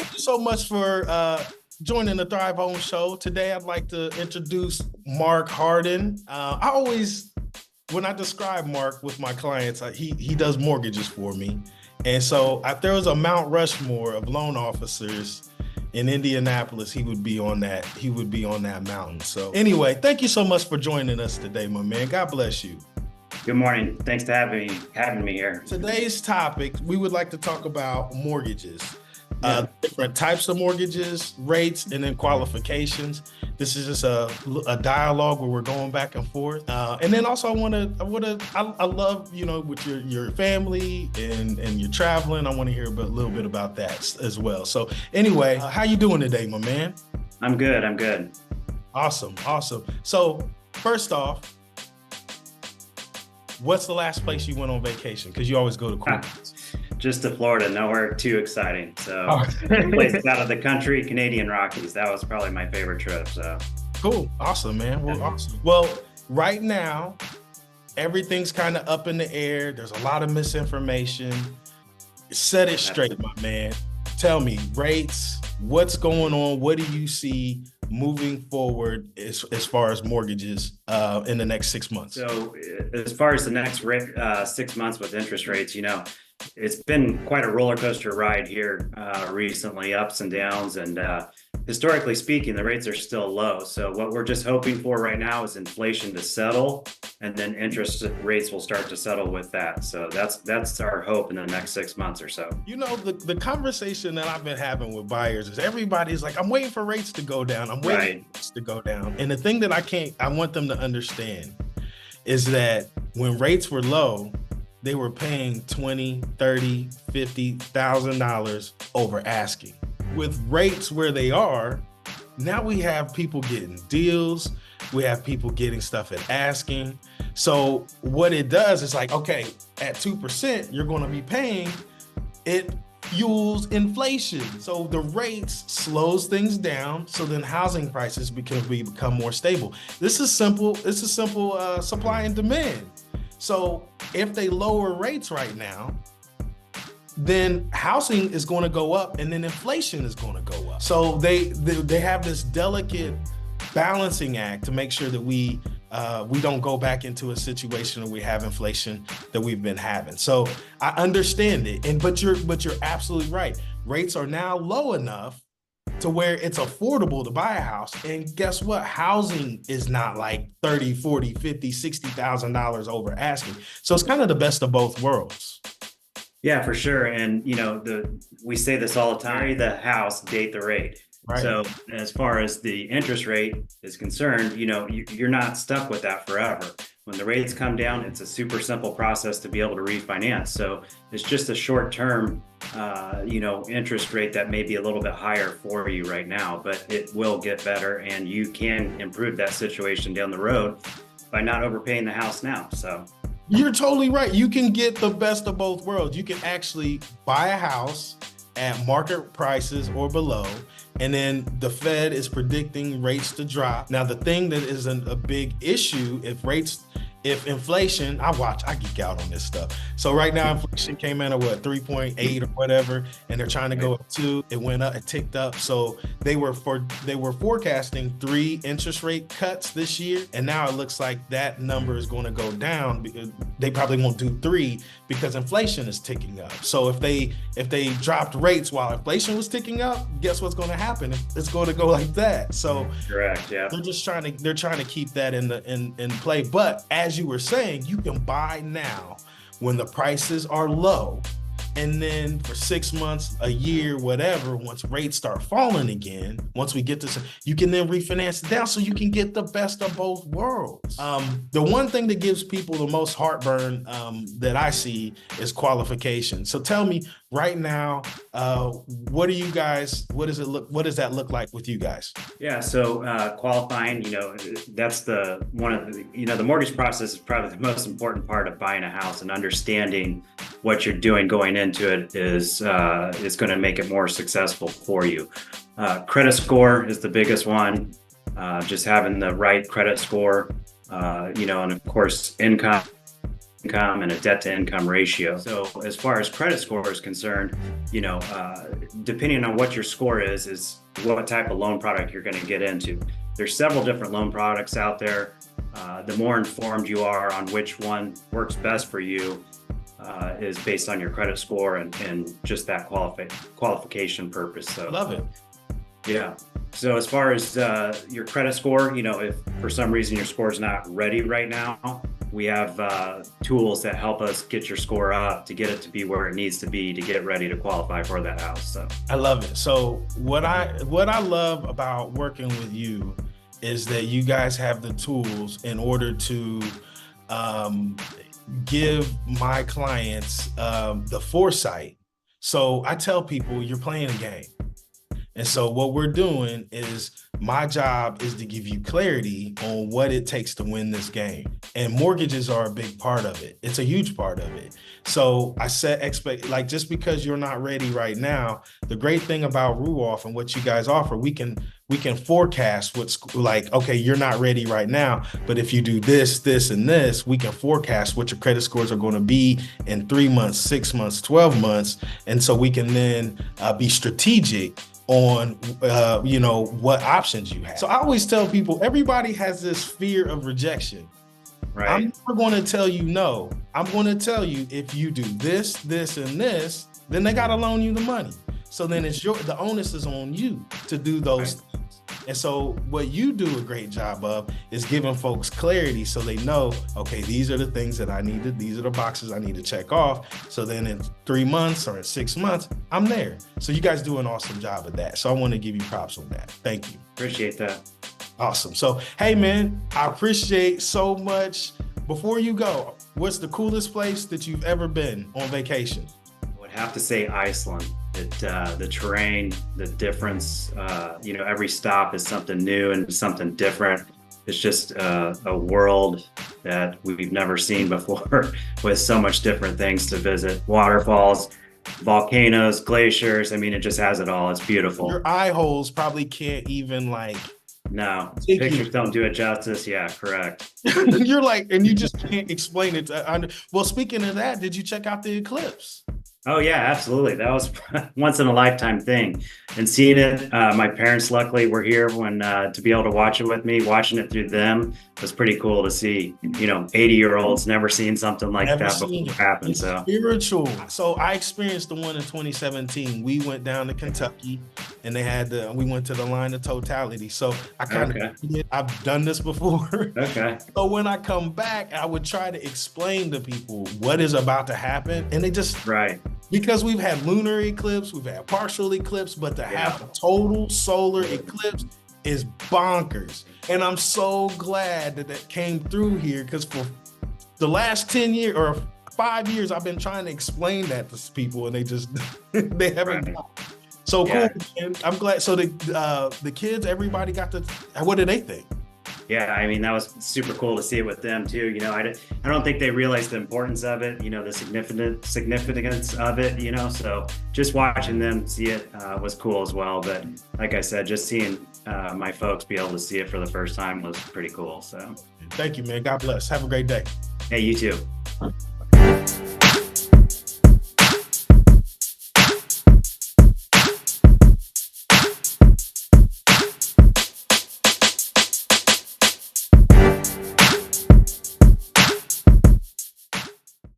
thank you so much for joining the Thrive Home Show. Today, I'd like to introduce Mark Hardin. When I describe Mark with my clients, he does mortgages for me. And so if there was a Mount Rushmore of loan officers in Indianapolis, he would be on that. He would be on that mountain. So anyway, thank you so much for joining us today, my man. God bless you. Good morning. Thanks for having me here. Today's topic, we would like to talk about mortgages. Different types of mortgages, rates, and then qualifications. This is just a dialogue where we're going back and forth. And then also I love, with your family and you're traveling, I want to hear a little bit about that as well. So anyway, how you doing today, my man? I'm good. Awesome. So first off, what's the last place you went on vacation? Because you always go to cruises. Just to Florida, nowhere too exciting. So places out of the country, Canadian Rockies. That was probably my favorite trip. So cool. Awesome, man. Well, awesome. Well, right now, everything's kind of up in the air. There's a lot of misinformation. Set it straight, my man. Tell me, rates, what's going on? What do you see moving forward as far as mortgages in the next 6 months? So as far as the next 6 months with interest rates, it's been quite a roller coaster ride here recently, ups and downs. And historically speaking, the rates are still low. So what we're just hoping for right now is inflation to settle, and then interest rates will start to settle with that. So that's our hope in the next 6 months or so. The conversation that I've been having with buyers is everybody's like, I'm waiting for rates to go down. I'm waiting for rates to go down. And the thing that I want them to understand is that when rates were low, they were paying $20,000, $30,000, $50,000 over asking. With rates where they are, now we have people getting deals. We have people getting stuff at asking. So what it does is like, okay, at 2%, you're going to be paying. It fuels inflation. So the rates slows things down. So then housing prices become more stable. This is simple. It's a simple supply and demand. So if they lower rates right now, then housing is going to go up and then inflation is going to go up. So they have this delicate balancing act to make sure that we don't go back into a situation where we have inflation that we've been having. So I understand it. But you're absolutely right. Rates are now low enough to where it's affordable to buy a house. And guess what? Housing is not like $30,000, $40,000, $50,000, $60,000 over asking. So it's kind of the best of both worlds. Yeah, for sure. And, we say this all the time, marry the house, date the rate. Right. So as far as the interest rate is concerned, you're not stuck with that forever. When the rates come down, it's a super simple process to be able to refinance. So it's just a short-term, interest rate that may be a little bit higher for you right now, but it will get better, and you can improve that situation down the road by not overpaying the house now. So you're totally right. You can get the best of both worlds. You can actually buy a house at market prices or below, and then the Fed is predicting rates to drop. Now, the thing that isn't a big issue, if inflation, I geek out on this stuff. So right now, inflation came in at 3.8 or whatever, and they're trying to go up 2. It went up, it ticked up. So they were forecasting 3 interest rate cuts this year, and now it looks like that number is going to go down because they probably won't do 3 because inflation is ticking up. So if they dropped rates while inflation was ticking up, guess what's going to happen? It's going to go like that. So correct, yeah. They're trying to keep that in play. But as you were saying, you can buy now when the prices are low, and then for 6 months, a year, whatever, once rates start falling again, once we get to, you can then refinance it down so you can get the best of both worlds. The one thing that gives people the most heartburn that I see is qualification. So tell me right now, what does that look like with you guys? Yeah, so qualifying, that's the mortgage process is probably the most important part of buying a house, and understanding what you're doing going into it is going to make it more successful for you. Credit score is the biggest one. Just having the right credit score, and of course income income and a debt to income ratio. So as far as credit score is concerned, depending on what your score is what type of loan product you're going to get into. There's several different loan products out there. The more informed you are on which one works best for you is based on your credit score and just that qualification purpose. So love it. Yeah. So as far as your credit score, if for some reason your score is not ready right now, we have tools that help us get your score up to get it to be where it needs to be to get ready to qualify for that house. So I love it. So what I love about working with you is that you guys have the tools in order to give my clients the foresight. So I tell people you're playing a game. And so what we're doing is my job is to give you clarity on what it takes to win this game. And mortgages are a big part of it. It's a huge part of it. So I set just because you're not ready right now, the great thing about Ruoff and what you guys offer, we can forecast what's like, okay, you're not ready right now, but if you do this, this, and this, we can forecast what your credit scores are going to be in 3 months, 6 months, 12 months. And so we can then be strategic on what options you have. So I always tell people, everybody has this fear of rejection. Right. I'm never going to tell you no. I'm going to tell you if you do this, this, and this, then they got to loan you the money. So then the onus is on you to do those things. And so what you do a great job of is giving folks clarity so they know, okay, these are the things that these are the boxes I need to check off. So then in 3 months or in 6 months, I'm there. So you guys do an awesome job of that. So I want to give you props on that. Thank you. Appreciate that. Awesome. So, hey man, I appreciate so much. Before you go, what's the coolest place that you've ever been on vacation? I would have to say Iceland. The terrain, the difference, every stop is something new and something different. It's just a world that we've never seen before with so much different things to visit. Waterfalls, volcanoes, glaciers. I mean, it just has it all. It's beautiful. Your eye holes probably can't even No, pictures don't do it justice. Yeah, correct. You're and you just can't explain it. Well, speaking of that, did you check out the eclipse? Oh yeah, absolutely. That was once in a lifetime thing. And seeing it, my parents luckily were here to be able to watch it with me. Watching it through them was pretty cool to see. 80-year-olds never seen something like that before happen. It's spiritual. So I experienced the one in 2017. We went down to Kentucky, and we went to the line of totality. So I've done this before. Okay. So when I come back, I would try to explain to people what is about to happen, and they just because we've had lunar eclipse, we've had partial eclipse, but to have a total solar eclipse is bonkers. And I'm so glad that came through here, because for the last 10 years or 5 years, I've been trying to explain that to people, and they haven't. So cool, man. I'm glad. So the kids, everybody what did they think? Yeah, I mean, that was super cool to see it with them too. I don't think they realized the importance of it, the significance of it, so just watching them see it was cool as well. But like I said, just seeing my folks be able to see it for the first time was pretty cool. So thank you, man. God bless. Have a great day. Hey, you too.